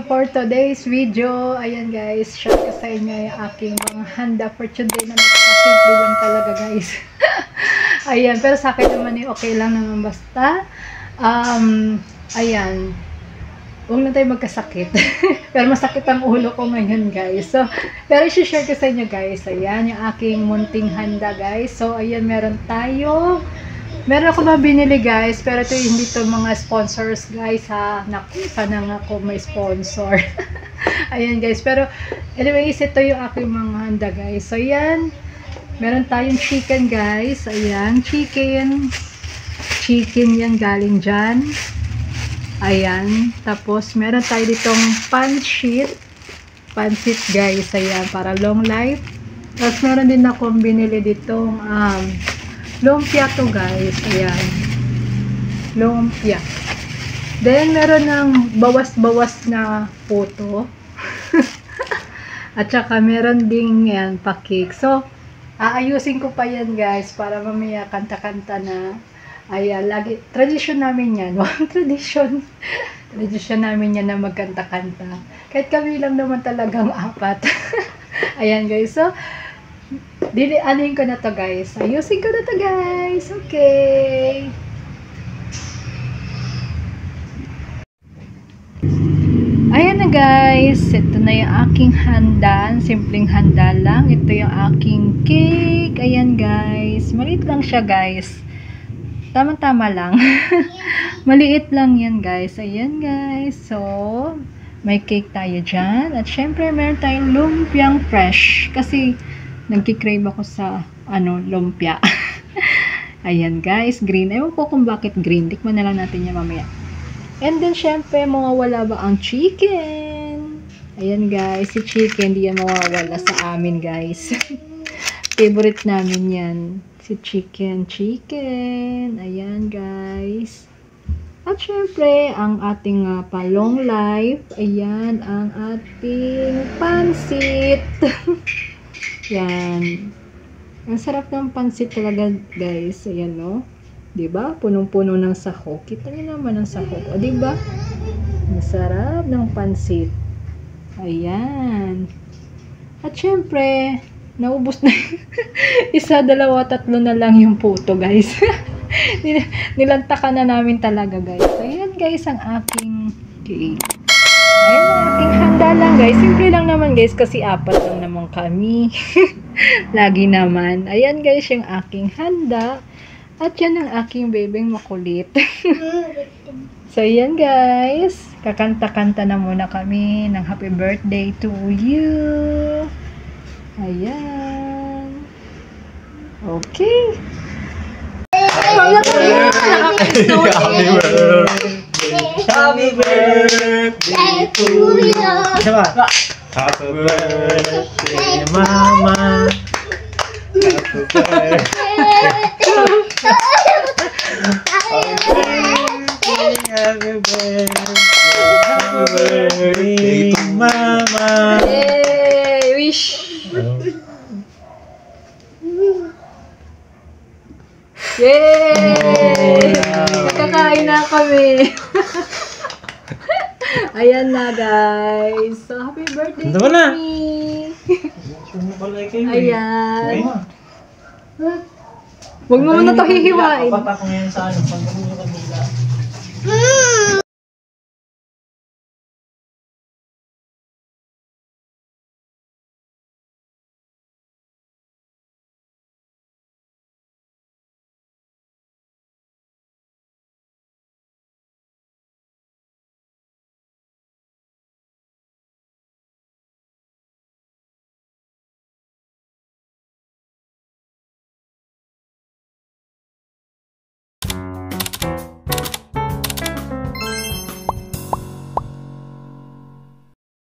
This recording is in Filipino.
For today's video, ayan guys, share ko sa inyo yung aking mga handa for today na nakasimple lang talaga guys. Ayan, pero sa akin naman okay lang naman basta. Ayan, huwag na tayo magkasakit. Pero masakit ang ulo ko ngayon guys. So, pero i-share ko sa inyo guys, ayan, yung aking munting handa guys. So, ayan, meron ako na binili guys, pero ito hindi to mga sponsors guys ha. Naku, sana nga ako may sponsor. Ayan guys, pero anyways, ito yung aking mga handa guys. So ayan, meron tayong chicken guys. Ayan, chicken yan galing dyan. Ayan, tapos meron tayo ditong pansit guys. Ayan, para long life. Tapos meron din akong binili ditong lumpia to guys. Ayan. Lumpia. Then, meron ng bawas-bawas na puto. At saka, meron ding yan, pa-cake. So, aayusin ko pa yan guys para mamaya kanta-kanta na. Ayan, lagi. Tradisyon namin yan. Tradisyon namin yan na magkanta-kanta. Kahit kami lang naman talagang apat. Ayan guys. So, anuin ko na to guys. Ayusin ko na to guys. Okay. Ayan na guys. Ito na yung aking handa. Simpleng handa lang. Ito yung aking cake. Ayan guys. Maliit lang siya guys. Tama-tama lang. Maliit lang yan guys. Ayan guys. So, may cake tayo dyan. At syempre meron tayong lumpiang fresh. Kasi nagki-crave ako sa lumpia. Ayan guys, green. Ewan ko kung bakit green. Tikman na lang natin yan mamaya. And then syempre mawawala ba ang chicken? Ayan guys, si chicken di yan mawawala sa amin guys. Favorite namin yan. Si chicken. Ayan guys. At syempre ang ating long life. Ayan ang ating pansit. Yan. Ang sarap ng pansit talaga, guys. Ayan, no? Diba? Punong-puno ng sahog. Kita niyo naman ang sahog. O, diba? Ang sarap ng pansit. Ayan. At syempre, naubos na. Isa, dalawa, tatlo na lang yung puto, guys. Nilantakan na namin talaga, guys. Ayan, guys, ang aking cake. Ayan ang aking handa lang guys. Simple lang naman guys kasi apat lang naman kami. Lagi naman. Ayan guys yung aking handa. At yan ang aking bebeng makulit. So ayan guys. Kakanta-kanta na muna kami ng happy birthday to you. Ayan. Okay. Happy birthday to you. Happy birthday, Mama. Happy birthday. Happy birthday, Mama. Yay! Wish. Yay! Nakakain na kami. Ayan na guys. So happy birthday to me. Ayan. Huwag mo muna ito hihiwain. Papatak ngayon sa pag